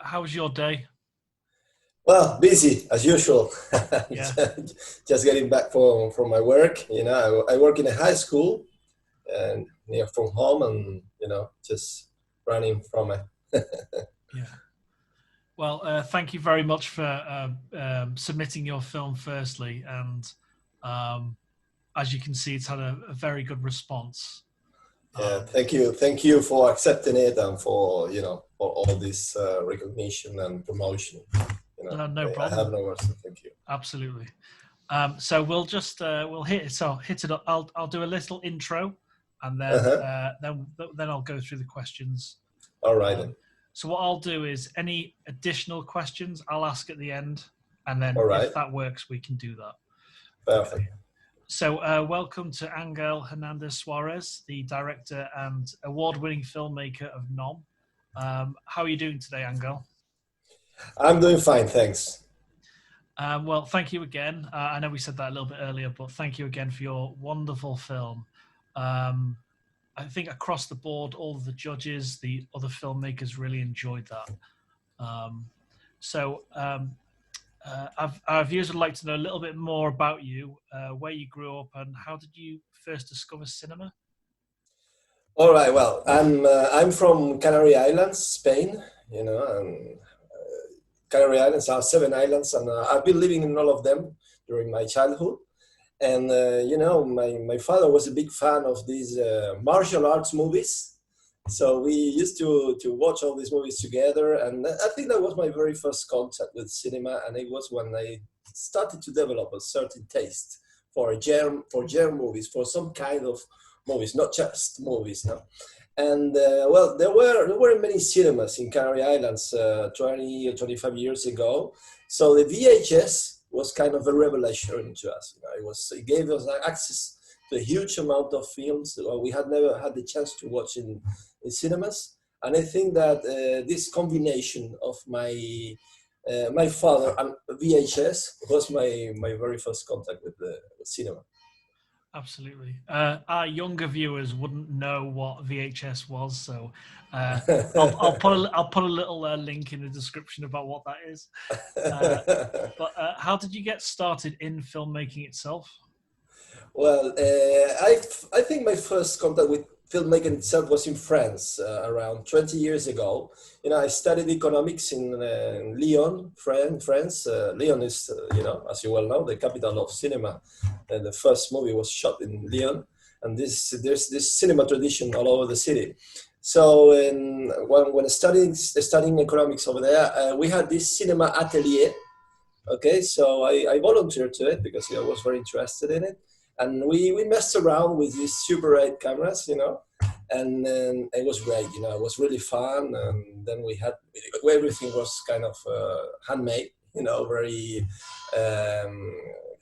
how's your day? Well, busy as usual. Yeah, Just getting back from my work. I work in a high school and near from home, and just running from it. yeah. Well, thank you very much for submitting your film firstly, and um, as you can see, it's had a very good response. Yeah, Um, thank you for accepting it and for all this recognition and promotion. no I have problem. no words to thank you. Absolutely. So we'll just we'll hit it up. I'll do a little intro, and Uh-huh. then I'll go through the questions. All right then. Um, so what I'll do is any additional questions I'll ask at the end, and All then if right. that works, we can do that. Okay. Perfect. So welcome to Angel Hernandez Suarez, the director and award-winning filmmaker of Nom. How are you doing today, Angel? I'm doing fine, thanks. Well, thank you again. I know we said that a little bit earlier, but thank you again for your wonderful film. Um, I think across the board, all of the judges, the other filmmakers really enjoyed that. Um, so our viewers would like to know a little bit more about you, where you grew up, and how did you first discover cinema? All right. Well, I'm from Canary Islands, Spain. And Canary Islands are seven islands, and I've been living in all of them during my childhood. And my father was a big fan of these martial arts movies, so we used to watch all these movies together. And I think that was my very first contact with cinema, and it was when I started to develop a certain taste for genre movies, for some kind of movies, not just movies. No, and well, there were many cinemas in Canary Islands 20 or 25 years ago. So the VHS was kind of a revelation to us. It gave us access to a huge amount of films that we had never had the chance to watch in cinemas. And I think that this combination of my father and VHS was my very first contact with cinema. Absolutely. Our younger viewers wouldn't know what VHS was, so uh, I'll put a little link in the description about what that is. Uh, but how did you get started in filmmaking itself? Well, I think my first contact with filmmaking itself was in France around 20 years ago. I studied economics in Lyon, France. Lyon is, as you well know, the capital of cinema. And the first movie was shot in Lyon, and there's this cinema tradition all over the city. So when studying economics over there, we had this cinema atelier. Okay, so I volunteered to it because I was very interested in it, and we messed around with these Super 8 cameras, and it was great. It was really fun, and then we had everything was kind of handmade, very.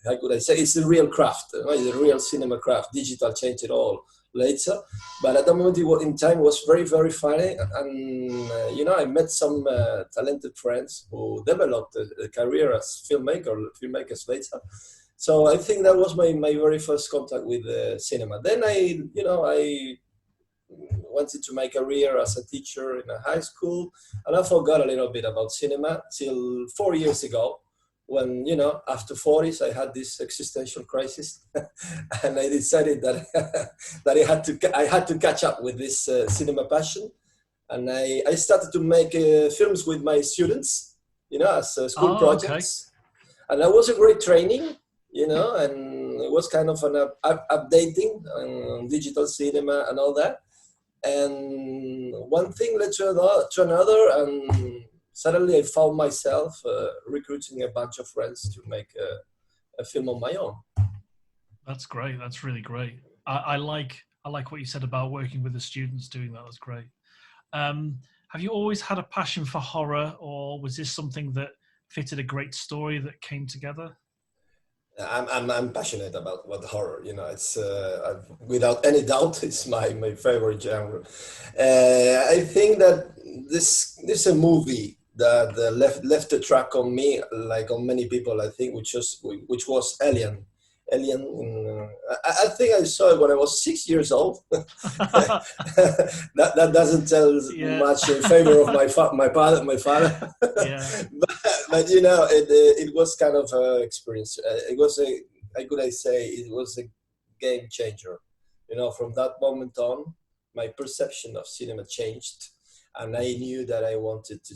How could I say? It's the real craft, the real cinema craft. Digital changed it all later, but at the moment in time was very very funny, and I met some talented friends who developed a career as filmmakers later. So I think that was my very first contact with cinema. Then I wanted to make a career as a teacher in a high school, and I forgot a little bit about cinema till 4 years ago, when after 40s I had this existential crisis, and I decided that that I had to catch up with this cinema passion, and I started to make films with my students, as school Oh, okay. projects, and that was a great training, and it was kind of an updating digital cinema and all that. And one thing led to another, and suddenly I found myself recruiting a bunch of friends to make a film on my own. That's great. That's really great. I like what you said about working with the students doing that. That's great. Have you always had a passion for horror, or was this something that fitted a great story that came together? I'm passionate about horror. It's without any doubt, it's my favorite genre. I think that this is a movie that left a track on me, like on many people. I think which was Alien. Alien I think I saw it when I was 6 years old. that doesn't tell Yeah. much in favor of my father. Yeah. But you know, it was kind of an experience. It was how could I say, it was a game changer. You know, from that moment on, my perception of cinema changed, and I knew that I wanted to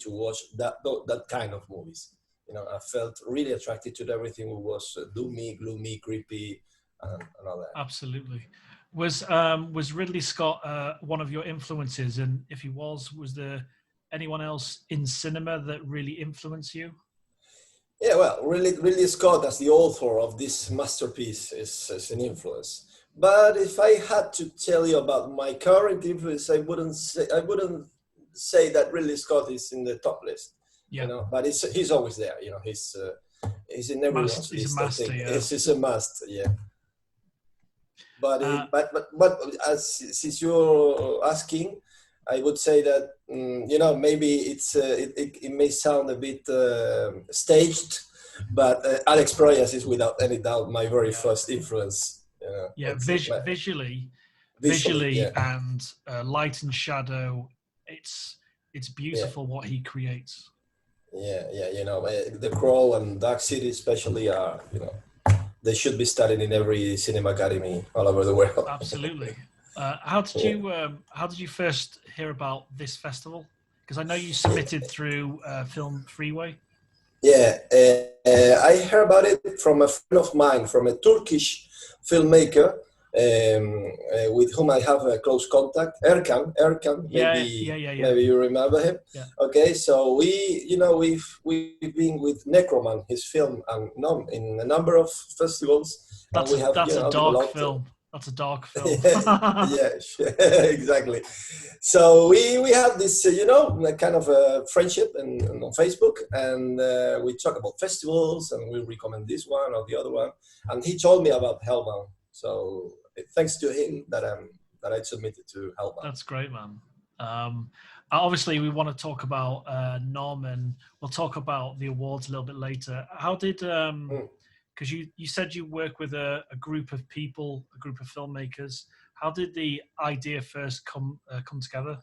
watch that kind of movies. You know, I felt really attracted to everything that was doomy, gloomy, creepy, and all that. Absolutely. Was Ridley Scott one of your influences? And if he was there anyone else in cinema that really influenced you? Yeah, well, Ridley Scott as the author of this masterpiece is an influence. But if I had to tell you about my current influence, I wouldn't say that Ridley Scott is in the top list. Yeah. You know, but he's always there. You know, he's in everyone's He's a list. master. I think Yeah. it's a must. Yeah. But Uh, since you're asking, I would say that you know, maybe it may sound a bit staged, but Alex Proyas is without any doubt my very first influence. You know, yeah. visually, yeah, and light and shadow. It's yeah, beautiful what he creates. yeah. You know, The Crow and Dark City especially are, you know, they should be studied in every cinema academy all over the world. Absolutely. Yeah. How did you first hear about this festival? Because I know you submitted through Film Freeway. Yeah, I heard about it from a friend of mine, from a Turkish filmmaker with whom I have a close contact. Erkan, Yeah. maybe you remember him. Yeah. Okay, so we've been with Necroman, his film, and in a number of festivals, and we have That's a dark belonged. film. That's a dark film. Yeah, exactly. So we have this, kind of a friendship and on Facebook, and we talk about festivals, and we recommend this one or the other one. And he told me about Hellbound. So thanks to him that I submitted to Hellbound. That's great, man. Obviously, we want to talk about Norman. We'll talk about the awards a little bit later. How did because you said you work with a group of people, a group of filmmakers. How did the idea first come together?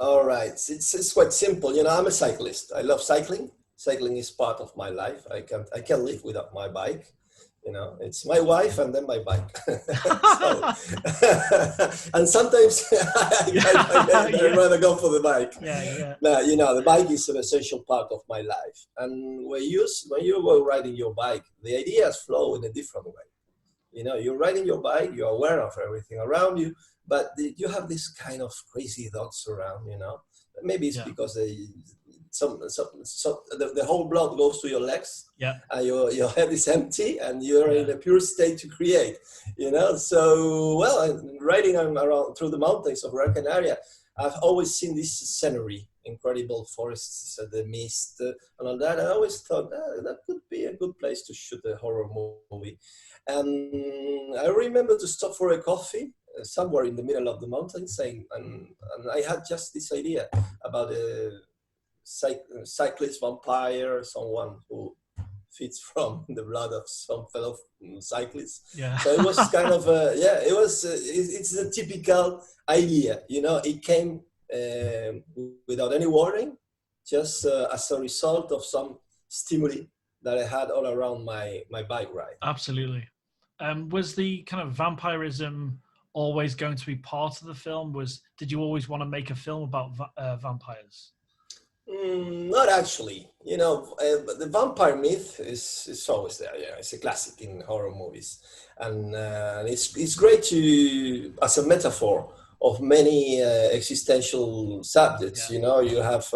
All right, it's quite simple. You know, I'm a cyclist. I love cycling. Cycling is part of my life. I can't live without my bike. You know, it's my wife and then my bike. And sometimes I rather go for the bike. Yeah. Now, you know, the bike is an essential part of my life. And when you were riding your bike, the ideas flow in a different way. You know, you're riding your bike, you're aware of everything around you, but you have this kind of crazy thoughts around, you know. Maybe it's because the whole blood goes to your legs. Yeah. And your head is empty, and you're in a pure state to create, you know. So, well, riding around through the mountains of Gran Canaria, I've always seen this scenery, incredible forests, the mist, and all that. I always thought that could be a good place to shoot a horror movie. And I remember to stop for a coffee somewhere in the middle of the mountains, and I had just this idea about a cyclist vampire, someone who feeds from the blood of some fellow cyclists. Yeah. So it was kind of it's a typical idea, you know. It came without any warning, just as a result of some stimuli that I had all around my bike ride. Absolutely. Was the kind of vampirism always going to be part of the film? Did you always want to make a film about vampires? Not actually. You know, the vampire myth is always there. Yeah, it's a classic in horror movies, and it's great to as a metaphor of many existential subjects. Yeah. You know, you have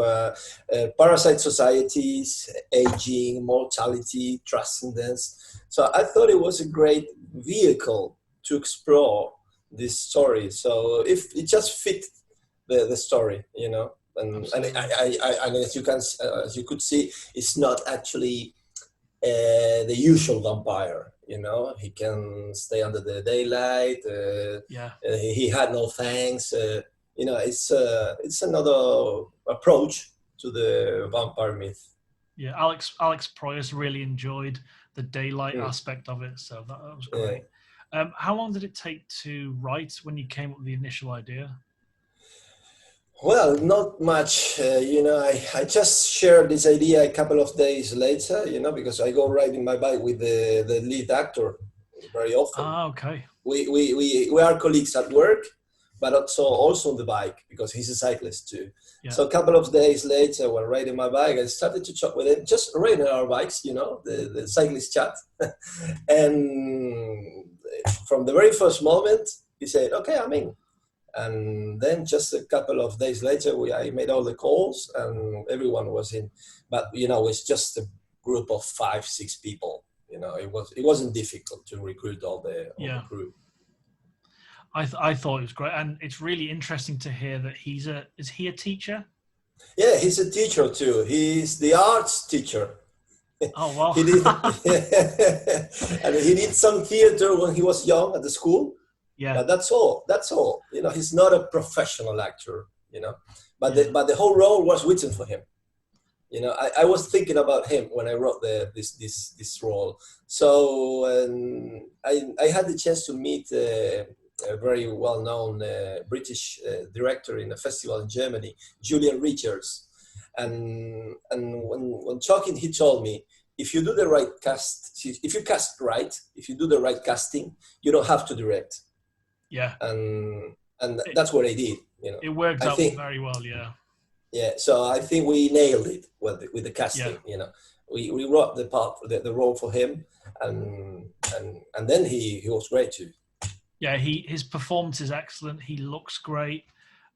parasite societies, aging, mortality, transcendence. So I thought it was a great vehicle to explore this story. So if it just fit the story, you know. And as you could see, it's not actually the usual vampire. You know, he can stay under the daylight. He had no fangs. You know, it's another approach to the vampire myth. Yeah, Alex Proyas really enjoyed the daylight Mm, aspect of it, so that was yeah. great. How long did it take to write when you came up with the initial idea? Well, not much. I just shared this idea a couple of days later, because I go riding my bike with the lead actor very often. Ah, okay. We are colleagues at work, but also on the bike because he's a cyclist too. Yeah, So a couple of days later, while riding my bike, I started to chat with him, just riding our bikes, the cyclist chat. And from the very first moment, he said, "Okay, I'm in." And then just a couple of days later, I made all the calls and everyone was in. But it's just a group of 5, 6 people. It wasn't difficult to recruit all the yeah. crew. I thought it was great, and it's really interesting to hear that is he a teacher? Yeah, he's a teacher too. He's the arts teacher. Oh wow. He did, and he did some theater when he was young at the school. Yeah, But that's all. That's all. He's not a professional actor. But yeah, the whole role was written for him. I was thinking about him when I wrote this role. So I had the chance to meet a very well-known British director in a festival in Germany, Julian Richards, and when talking, he told me, if you do the right cast, if you cast right, if you do the right casting, you don't have to direct, yeah. and It, that's what I did. it worked I out think very well. Yeah, yeah, so I think we nailed it with the yeah. casting. We wrote the part, the role for him, and then he was great too. Yeah, his performance is excellent. He looks great,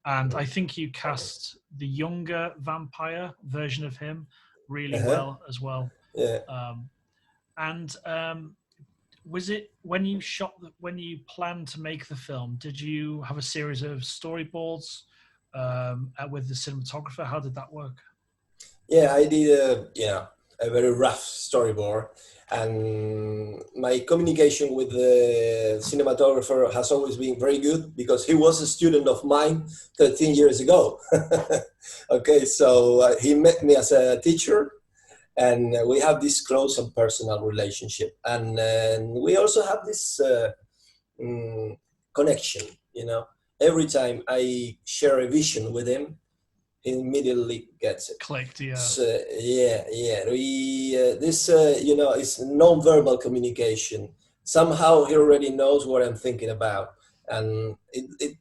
and I think you cast the younger vampire version of him really Uh-huh. well as well. Yeah. Um, and was it when you planned to make the film? Did you have a series of storyboards with the cinematographer? How did that work? Yeah, I did a very rough storyboard, and my communication with the cinematographer has always been very good because he was a student of mine 13 years ago. Okay, so he met me as a teacher, and we have this close and personal relationship, and we also have this mm, connection. Every time I share a vision with him, he immediately gets it. Clicked, yeah, So yeah. We this is non-verbal communication. Somehow he already knows what I'm thinking about, and it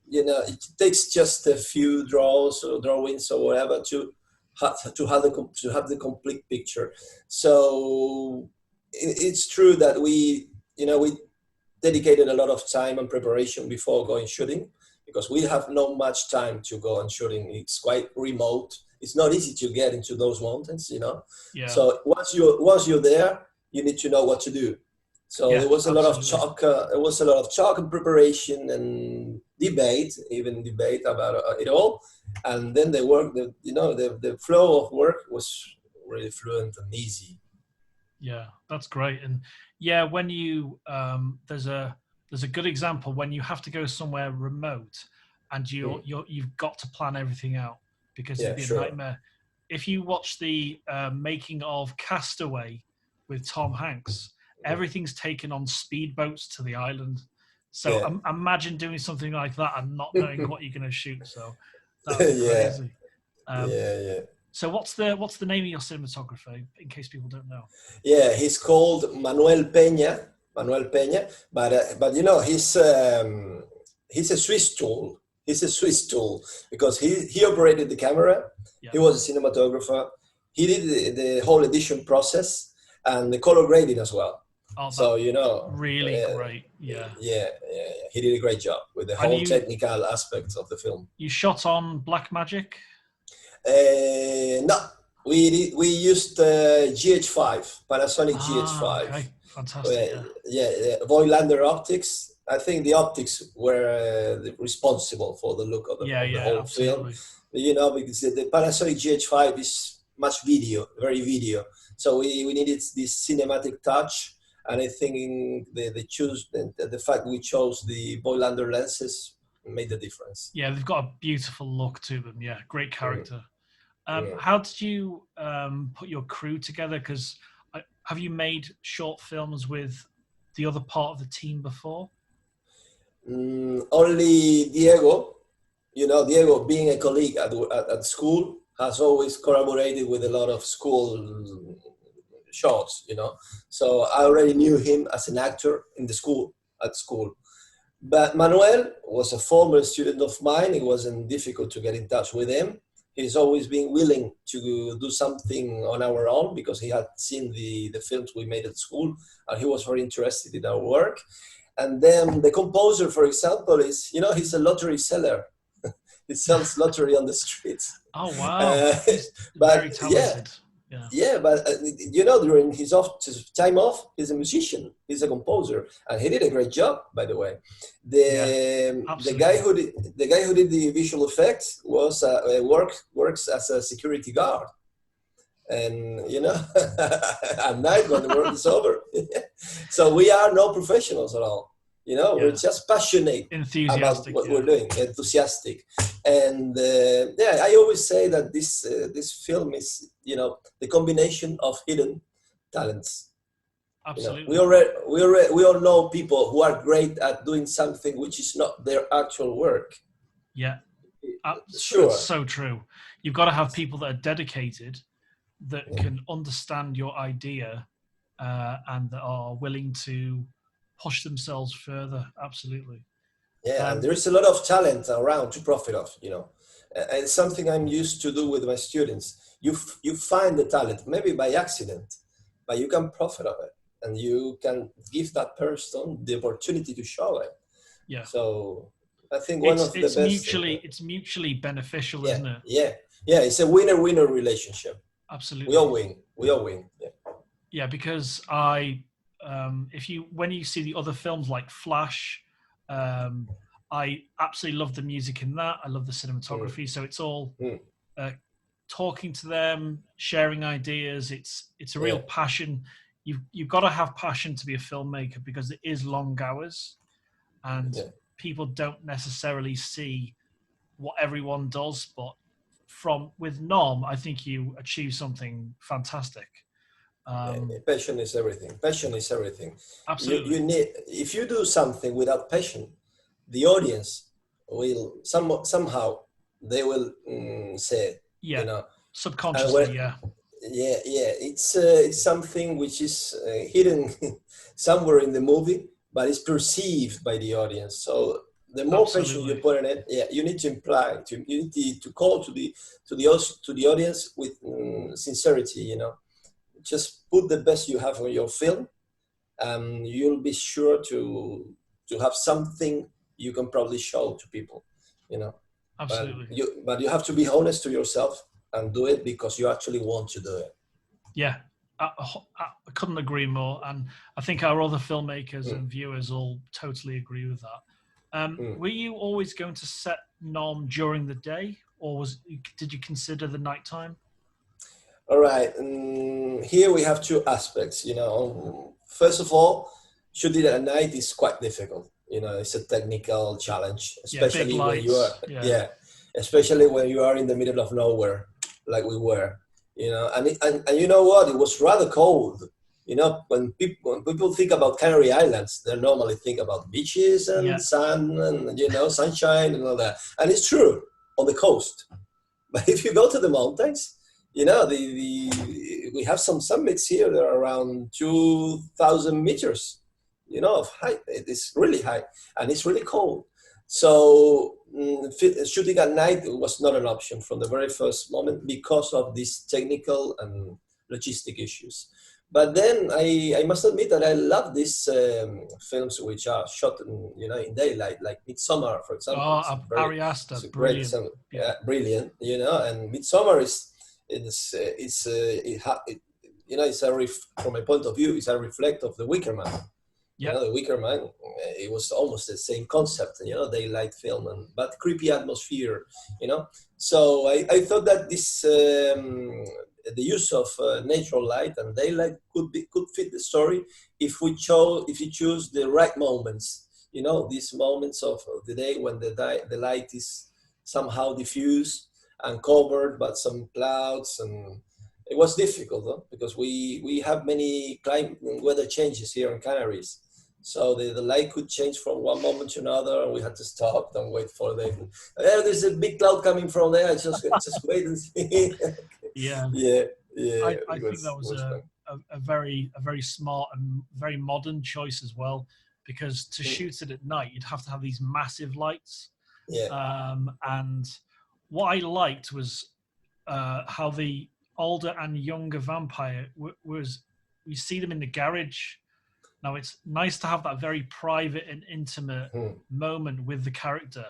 takes just a few draws or drawings or whatever to have the complete picture. So it's true that we dedicated a lot of time and preparation before going shooting because we have not much time to go and shooting. It's quite remote. It's not easy to get into those mountains. yeah, So once you're there, you need to know what to do. So yeah, there was a lot of absolutely, chalk. There was a lot of chalk and preparation and debate about it all. And then the work, the flow of work was really fluent and easy. yeah. That's great, and yeah, when you there's a good example when you have to go somewhere remote, and Hmm. you've got to plan everything out because it'd Yeah, be a sure. nightmare. If you watch the making of Castaway with Tom Hanks, everything's taken on speedboats to the island. So Yeah. imagine doing something like that and not knowing what you're going to shoot. So that would be Yeah. crazy. Um, Yeah, yeah, so what's the name of your cinematographer in case people don't know? yeah. He's called Manuel Peña. Manuel Peña, but he's a Swiss tool. He's a Swiss tool because he operated the camera. Yeah. He was a cinematographer. He did the whole edition process and the color grading as well. Oh, So that's really great. Yeah. yeah. He did a great job with the And whole technical aspects of the film. you shot on Black Magic? No, we used GH5, Panasonic Ah, GH5. okay. Fantastic. Yeah. Yeah, Voigtlander optics. I think the optics were responsible for the look of Yeah, the yeah, whole film. absolutely. Because the Panasonic GH5 is much video, very video. So we needed this cinematic touch, and I think the fact we chose the Voigtlander lenses made the difference. Yeah, they've got a beautiful look to them. Yeah, great Mm. character. Yeah. How did you put your crew together? Because have you made short films with the other part of the team before? Only Diego, Diego being a colleague at school has always collaborated with a lot of school shows, So I already knew him as an actor in the school, at school. But Manuel was a former student of mine. It wasn't difficult to get in touch with him. He's always been willing to do something on our own because he had seen the films we made at school and he was very interested in our work. And then the composer, for example, he's a lottery seller. He sells lottery on the streets. Oh wow, he's very But talented. Yeah, yeah, but during his time off, he's a musician, he's a composer, and he did a great job, by the way. yeah, The absolutely. guy who did the visual effects was works as a security guard, and at night when the work is over. So we are no professionals at all. We're Yeah, just passionate about enthusiastic. what Yeah, we're doing, enthusiastic. And yeah, I always say that this film is the combination of hidden talents. We absolutely. already we all know people who are great at doing something which is not their actual work. Yeah, it's Sure. so true. You've got to have people that are dedicated, that Yeah. can understand your idea, and that are willing to push themselves further. Absolutely. Yeah, and Um, there is a lot of talent around to profit of. And it's something I'm used to do with my students. You find the talent, maybe by accident, but you can profit of it, and you can give that person the opportunity to show it. yeah, So I think one it's of the it's best. mutually it's mutually beneficial, Yeah, isn't it? yeah, yeah. It's a winner-winner relationship. We Absolutely. all win. We all win. Yeah. Yeah, because if you when you see the other films like Flash, um, I absolutely love the music in that. I love the Mm, cinematography. So it's all mm, uh, talking to them, sharing ideas. It's a real yeah, passion. You've got to have passion to be a filmmaker because it is long hours, and yeah, people don't necessarily see what everyone does. But from with Nom, I think you achieve something fantastic. yeah. Um, Passion is everything. Passion is everything. You absolutely. need if you do something without passion, the audience will somehow they will say it, Yeah, and when subconsciously. Yeah, yeah, it's something which is hidden somewhere in the movie, but it's perceived by the audience. So the more passion you absolutely. put in it, yeah, you need to you need to call to the audience with sincerity. Just put the best you have on your film, and you'll be sure to have something you can probably show to people. You know, Absolutely. but you have to be honest to yourself and do it because you actually want to do it. Yeah, I couldn't agree more. And I think our other filmmakers Mm, and viewers all totally agree with that. mm. Were you always going to set Nom during the day, or did you consider the nighttime? All right. Here we have two aspects. First of all, shooting at night is quite difficult. It's a technical challenge, Yeah, big especially when you are, lights. Yeah, yeah, especially when you are in the middle of nowhere, like we were. And you know what? It was rather cold. When people think about Canary Islands, they normally think about beaches and yeah, sun and sunshine and all that. And it's true on the coast. But if you go to the mountains, we have some summits here that are around 2,000 meters, of height. It is really high and it's really cold. So shooting at night was not an option from the very first moment because of these technical and logistic issues. But then I must admit that I love these films which are shot in daylight, like Midsummer, for example. oh, It's Ari it's Aster, a great brilliant. Yeah, brilliant, and Midsummer is it's it's from my point of view, it's a reflect of the Wicker Man. yeah, The Wicker Man, it was almost the same concept, daylight film and but creepy atmosphere, you know. So I thought that this the use of natural light and daylight could fit the story if you choose the right moments, these moments of the day when the light is somehow diffused and covered by some clouds, and it was difficult, though, because we have many climate weather changes here in Canaries. So the light could change from one moment to another, and we had to stop and wait for them. There's a big cloud coming from there. Just wait and see. Yeah. Yeah, yeah. I think that was a very smart and very modern choice as well, because to shoot it at night, you'd have to have these massive lights. Yeah. And what I liked was how the older and younger vampire was. We see them in the garage. Now it's nice to have that very private and intimate moment with the character,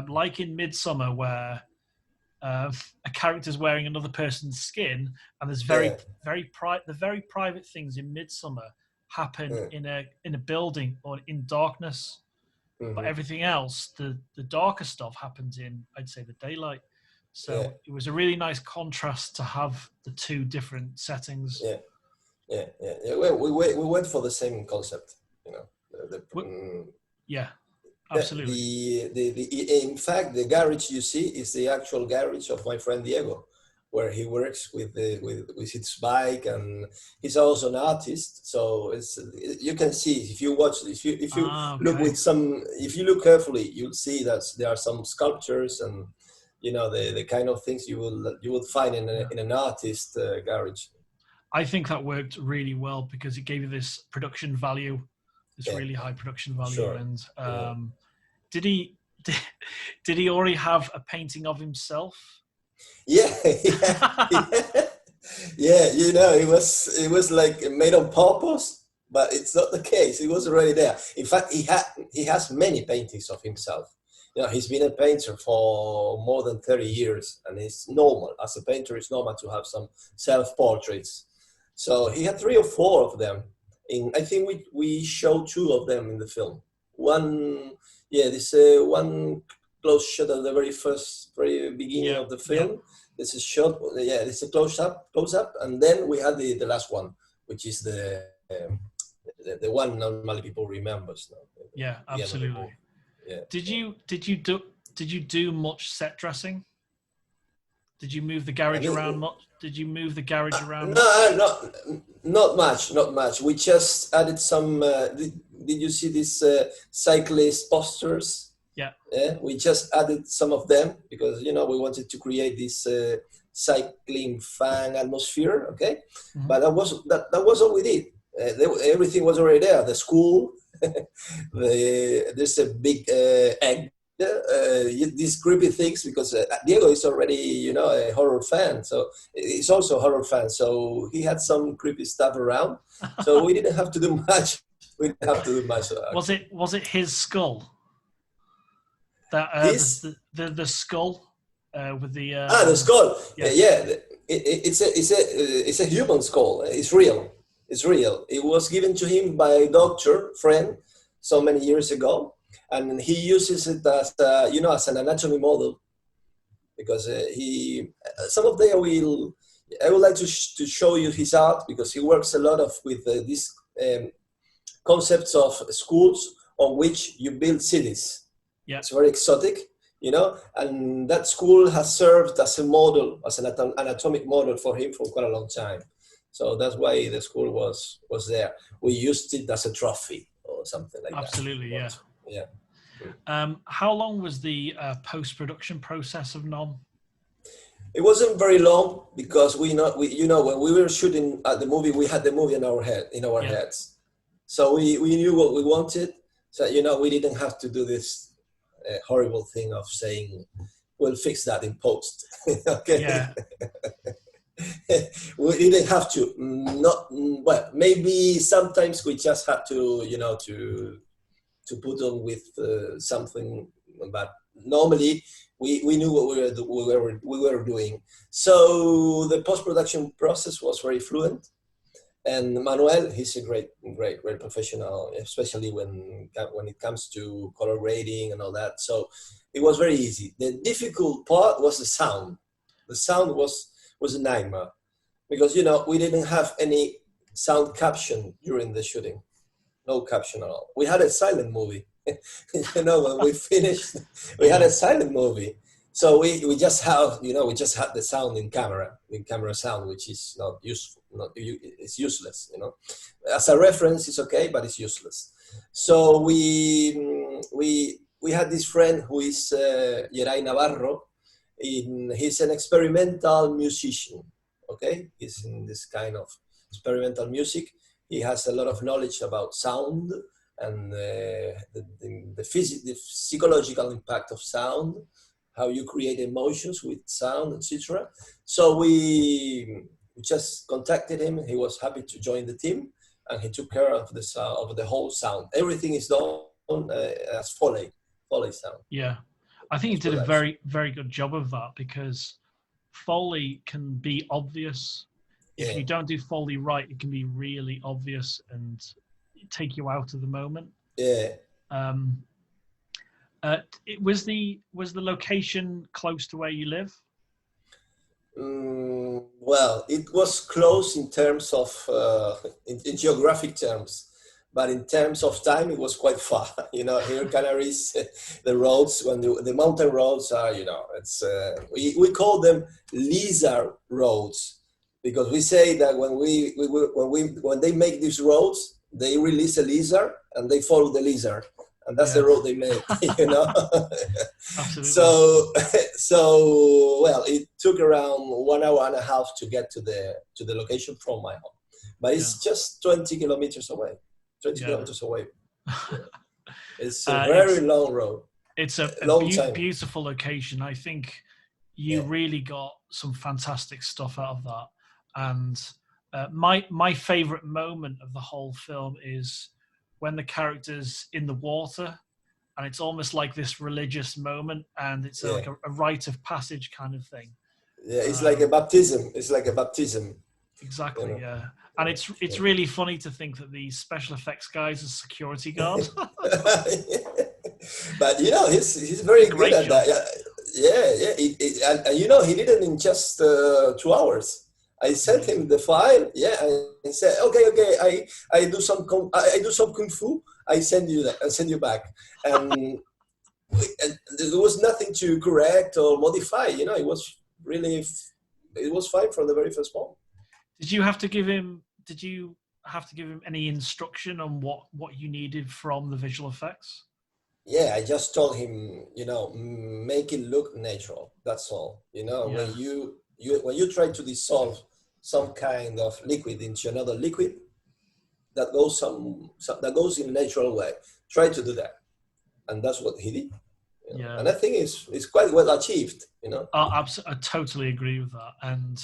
like in Midsummer, where a character's wearing another person's skin, and there's the very private things in Midsummer happen in a building or in darkness, but everything else, the darker stuff, happens in, I'd say, the daylight. So it was a really nice contrast to have the two different settings. Yeah. We went for the same concept, you know. Yeah, absolutely. In fact, the garage you see is the actual garage of my friend Diego, where he works with his bike, and he's also an artist. So you can see, if you watch, if you look if you look carefully, you'll see that there are some sculptures and, you know, the kind of things you will find in an artist garage. I think that worked really well because it gave you this production value, really high production value. Sure. And did he already have a painting of himself? Yeah. You know, it was like made on purpose, but it's not the case. It was already there. In fact, he has many paintings of himself. You know, he's been a painter for more than 30 years, and it's normal. As a painter, it's normal to have some self-portraits. So he had 3 or 4 of them. I think we showed 2 of them in the film. One close shot at the very beginning of the film. Yeah. This is shot. Yeah, this is a close up, and then we had the last one, which is the one normally people remembers now. Yeah, absolutely. Yeah. Did you do much set dressing? Did you move the garage around much? Did you move the garage around? No, not much. We just added some. Did you see these cyclist posters? Yeah. Yeah. We just added some of them because, you know, we wanted to create this cycling fan atmosphere. Okay, but that was all we did. Everything was already there. The school. There's a big egg. These creepy things, because Diego is already, you know, a horror fan, so he's also a horror fan. So he had some creepy stuff around. So we didn't have to do much. Was it his skull? That the skull with the the skull. Yeah. It's a human skull. It's real. It was given to him by a doctor friend so many years ago. And he uses it as, as an anatomy model, because some of them I would like to show you his art, because he works a lot with these concepts of schools on which you build cities. Yeah. It's very exotic, you know, and that school has served as a model, as an anatomic model for him for quite a long time. So that's why the school was there. We used it as a trophy or something like Absolutely, that. Yeah. Yeah. How long was the post-production process of Nom? It wasn't very long, because when we were shooting at the movie, we had the movie in our heads. So we knew what we wanted. So, you know, we didn't have to do this horrible thing of saying, we'll fix that in post. Okay. Yeah. We didn't have to. Maybe sometimes we just had to, you know, to put on with something, but normally we knew what we were doing. So the post-production process was very fluent, and Manuel, he's a great professional, especially when it comes to color grading and all that. So it was very easy. The difficult part was the sound. The sound was a nightmare, because, you know, we didn't have any sound caption during the shooting. No caption at all. We had a silent movie. You know, when we finished, we had a silent movie. So we just have, we just had the sound in camera sound, which is not useful, it's useless, As a reference, it's okay, but it's useless. So we had this friend who is Yeray Navarro. He's an experimental musician, okay? He's in this kind of experimental music. He has a lot of knowledge about sound and the psychological impact of sound, how you create emotions with sound, etc. So we just contacted him. He was happy to join the team, and he took care of the whole sound. Everything is done as Foley sound. Yeah, I think you did a very, very good job of that, because Foley can be obvious. If you don't do Foley right, it can be really obvious and take you out of the moment. Yeah. Was the location close to where you live? Well, it was close in terms of in geographic terms, but in terms of time, it was quite far. Here in Canaries, the roads, when the mountain roads are, it's we call them lizard roads, because we say that when they make these roads, they release a lizard and they follow the lizard. And that's the road they made, Absolutely. So well, it took around 1 hour and a half to get to the location from my home, but it's just 20 kilometers away. 20 kilometers away. It's a very long road. It's a beautiful location. I think you really got some fantastic stuff out of that. And my favorite moment of the whole film is when the character's in the water, and it's almost like this religious moment, and it's like a rite of passage kind of thing. Yeah, it's like a baptism. It's like a baptism. Exactly, yeah. And it's really funny to think that the special effects guys are security guards. But he's very good at that. And he did it in just 2 hours. I sent him the file, and he said, okay, I do some kung fu. I send you back, and there was nothing to correct or modify. It was fine from the very first moment. Did you have to give him any instruction on what you needed from the visual effects? Yeah, I just told him, make it look natural. That's all. When you try to dissolve some kind of liquid into another liquid, that goes in a natural way. Try to do that, and that's what he did. And I think it's quite well achieved. I totally agree with that, and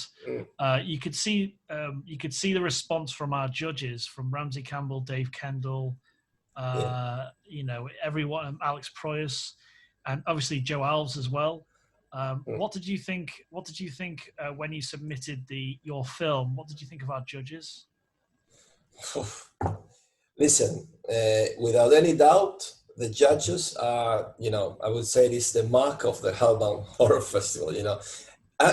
you could see the response from our judges, from Ramsey Campbell, Dave Kendall, everyone, Alex Proyas, and obviously Joe Alves as well. What did you think? When you submitted your film? What did you think of our judges? Listen, without any doubt, the judges are, I would say this is the mark of the Hellbound Horror Festival.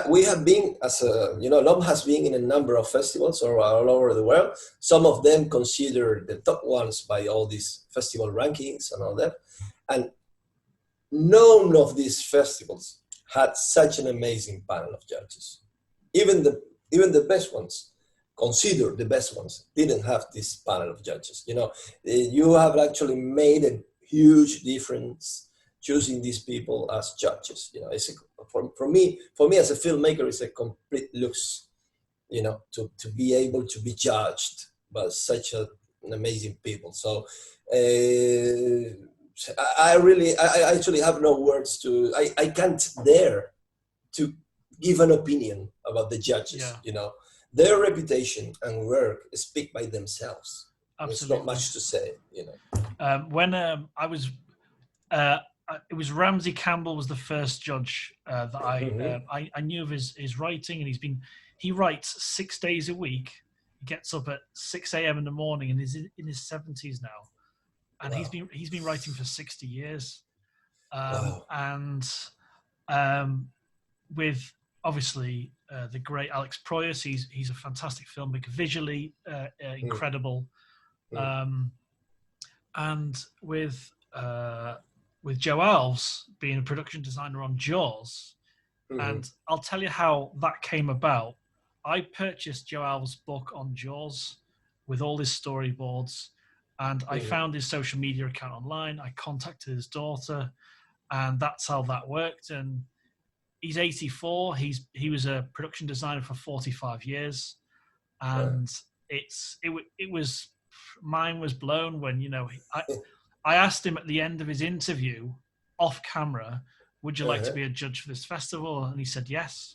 We have been, LOM has been in a number of festivals all over the world. Some of them considered the top ones by all these festival rankings and all that. And none of these festivals had such an amazing panel of judges. Even the best ones, considered the best ones, didn't have this panel of judges. You have actually made a huge difference choosing these people as judges. For me as a filmmaker, it's a complete lux, to be able to be judged by such an amazing people. So I actually have no words to. I can't dare to give an opinion about the judges. Their reputation and work speak by themselves. Absolutely. There's not much to say. When I was, it was Ramsey Campbell was the first judge that I knew of his writing, and he writes 6 days a week. He gets up at 6 a.m. in the morning, and is in his 70s now. And he's been writing for 60 years, and with obviously the great Alex Proyas, he's a fantastic filmmaker, visually incredible, and with with Joe Alves being a production designer on Jaws. And I'll tell you how that came about. I purchased Joe Alves' book on Jaws with all his storyboards, and I found his social media account online. I contacted his daughter, and that's how that worked. And he's 84. He was a production designer for 45 years, and it was mine was blown when I asked him at the end of his interview off camera, would you like to be a judge for this festival? And he said yes.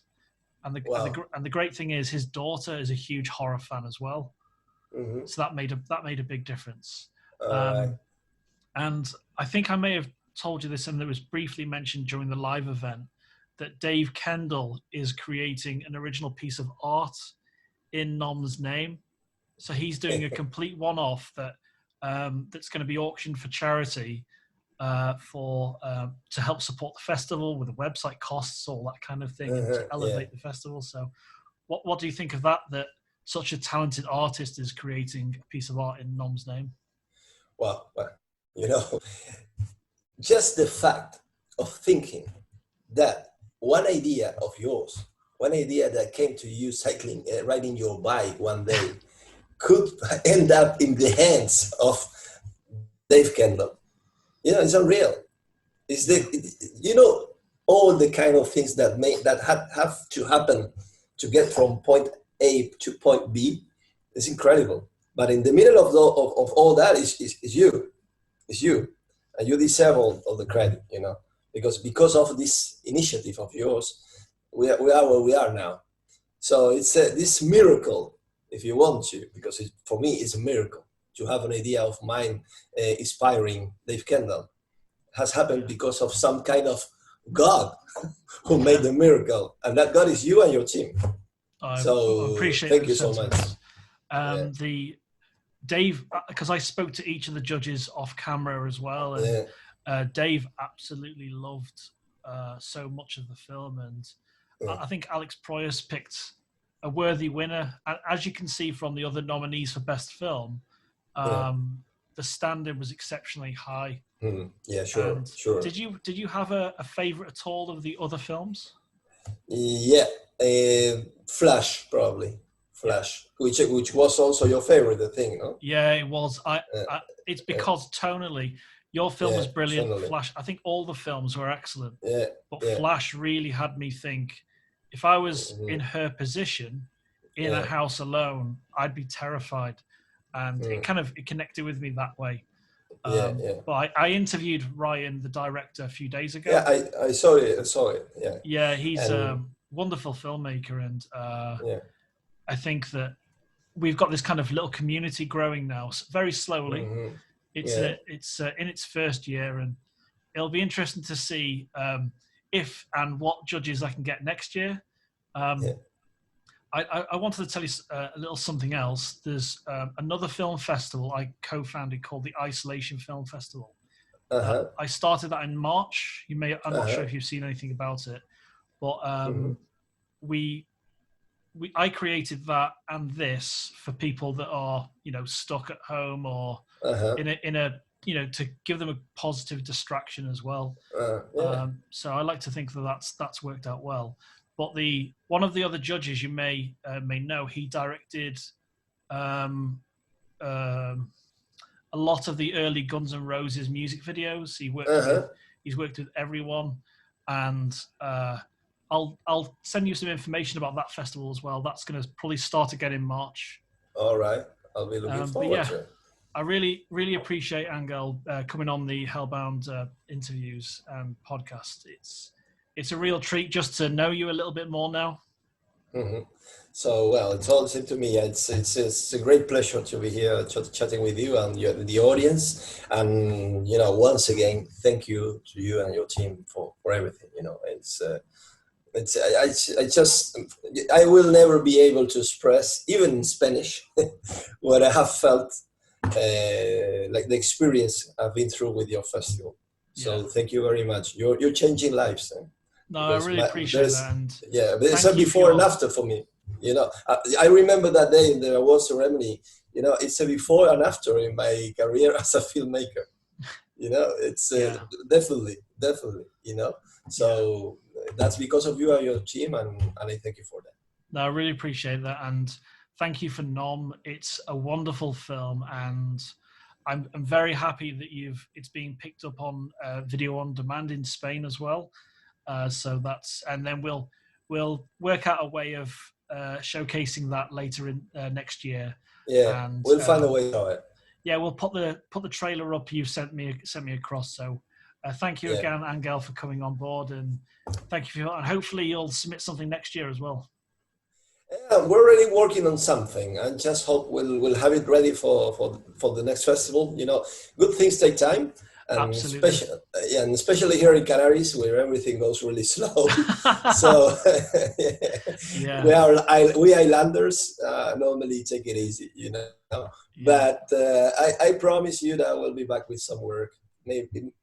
And the great thing is his daughter is a huge horror fan as well. So that made a big difference. And I think I may have told you this, and it was briefly mentioned during the live event, that Dave Kendall is creating an original piece of art in Nom's name. So he's doing a complete one-off that's going to be auctioned for charity to help support the festival with the website costs, all that kind of thing, and to elevate the festival. So what do you think of that such a talented artist is creating a piece of art in Nom's name? Well, just the fact of thinking that one idea of yours, one idea that came to you cycling, riding your bike one day, could end up in the hands of Dave Kendall. It's unreal. It's all the kind of things that have to happen to get from point A to point B. It's incredible. But in the middle of all that is you. It's you. And you deserve all the credit, because of this initiative of yours, we are where we are now. So it's this miracle, if you want to, because for me it's a miracle to have an idea of mine inspiring Dave Kendall. Has happened because of some kind of God who made the miracle, and that God is you and your team. I So appreciate thank you so much. The Dave, because I spoke to each of the judges off camera as well, and Dave absolutely loved so much of the film, and I think Alex Proyas picked a worthy winner. And as you can see from the other nominees for Best Film, the standard was exceptionally high. Yeah, sure, sure. Did you have a favorite at all of the other films? Yeah, Flash probably. Flash, which was also your favorite, I think, no? Yeah, it was. It's because tonally, your film was brilliant. Tonally. Flash, I think all the films were excellent. But Yeah. Flash really had me think, if I was in her position, in a house alone, I'd be terrified. And it connected with me that way. But I interviewed Ryan, the director, a few days ago. Yeah, I saw it. Yeah, he's a wonderful filmmaker, and I think that we've got this kind of little community growing now, very slowly. It's in its first year, and it'll be interesting to see if and what judges I can get next year. I wanted to tell you a little something else. There's another film festival I co-founded called the Isolation Film Festival. I started that in March. I'm not sure if you've seen anything about it, but I created that and this for people that are stuck at home or in a to give them a positive distraction as well. So I like to think that's worked out well. But one of the other judges you may know, he directed a lot of the early Guns N' Roses music videos. He's worked with everyone, and I'll send you some information about that festival as well. That's going to probably start again in March. All right, I'll be looking forward to it. I really, really appreciate Angel coming on the Hellbound interviews and podcast. It's a real treat just to know you a little bit more now. So, well, it's all the same to me. It's a great pleasure to be here chatting with you and the audience. And, once again, thank you to you and your team for everything. I will never be able to express, even in Spanish, what I have felt, like the experience I've been through with your festival. So thank you very much. You're changing lives. No, I really appreciate that. And it's a before and after for me. I remember that day in the award ceremony. It's a before and after in my career as a filmmaker. You know, it's Yeah. definitely, you know. So that's because of you and your team, and I thank you for that. No, I really appreciate that, and thank you for Nom. It's a wonderful film, and I'm very happy that it's being picked up on video on demand in Spain as well. So that's, and then we'll work out a way of showcasing that later in next year. Yeah, And we'll find a way to it. yeah, we'll put the trailer up you sent me across. So thank you again, Angel, for coming on board, and thank you and hopefully you'll submit something next year as well. Yeah, we're already working on something, and just hope we'll have it ready for the next festival. You know, good things take time, and especially here in Canaries, where everything goes really slow. So we islanders normally take it easy, you know. But I promise you that we'll be back with some work, maybe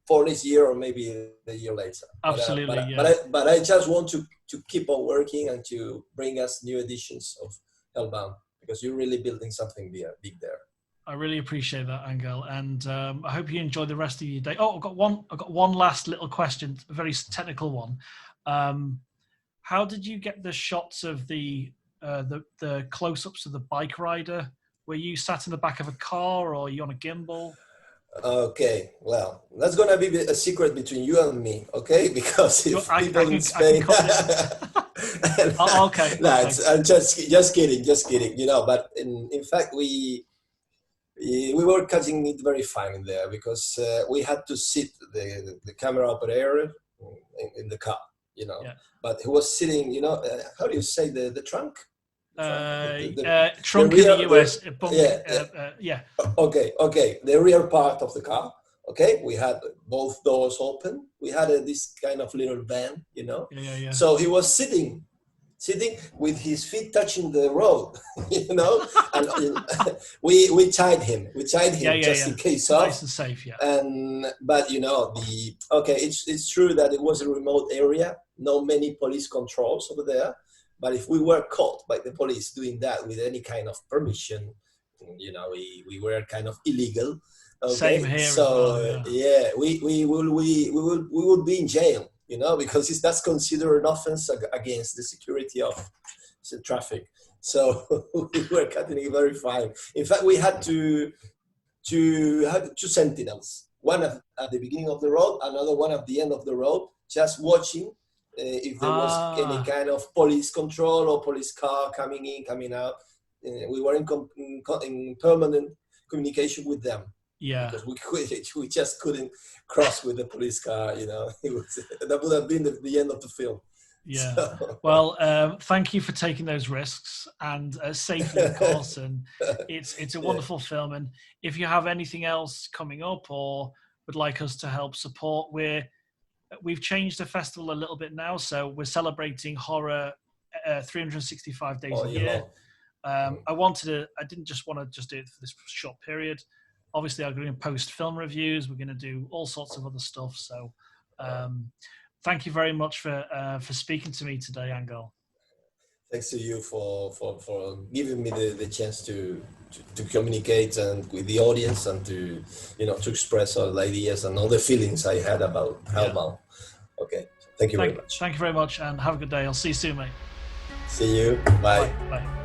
for this year or maybe the year later. Absolutely, but I just want to keep on working and to bring us new editions of Hellbound, because you're really building something big there. I really appreciate that, Angel, and I hope you enjoy the rest of your day. Oh, I've got one last little question, a very technical one. How did you get the shots of the close-ups of the bike rider? Were you sat in the back of a car, or are you on a gimbal? Okay, well, that's gonna be a secret between you and me, okay? Because if people in Spain, okay, I'm just kidding, you know. But in fact, we were cutting it very fine there, because we had to sit the camera operator in the car, you know. Yeah. But he was sitting, you know, how do you say the trunk? Trunk in the US. Okay. The rear part of the car. Okay, we had both doors open. We had this kind of little van, you know. Yeah. So he was sitting with his feet touching the road, you know. And we tied him. Just in case of. Nice and safe, yeah. But you know, it's true that it was a remote area. Not many police controls over there. But if we were caught by the police doing that with any kind of permission, you know, we were kind of illegal. Okay? Same here. So we would be in jail, you know, because that's considered an offense against the security of the traffic. So we were cutting it very fine. In fact, we had to have 2 sentinels, one at the beginning of the road, another one at the end of the road, just watching. If there was any kind of police control or police car coming in, coming out, we were in permanent communication with them. Yeah, because we just couldn't cross with the police car. You know, that would have been the end of the film. Yeah. So. Well, thank you for taking those risks, and safely, of course. And it's a wonderful film. And if you have anything else coming up or would like us to help support, we've changed the festival a little bit now, so we're celebrating horror 365 days a year. I didn't just want to just do it for this short period. Obviously, I'm going to post film reviews. We're going to do all sorts of other stuff. So thank you very much for speaking to me today, Angel. Thanks to you for giving me the chance to communicate and with the audience, and to express all the ideas and all the feelings I had about Hellbound. Okay, thank you very much. Thank you very much, and have a good day. I'll see you soon, mate. See you. Bye. Bye.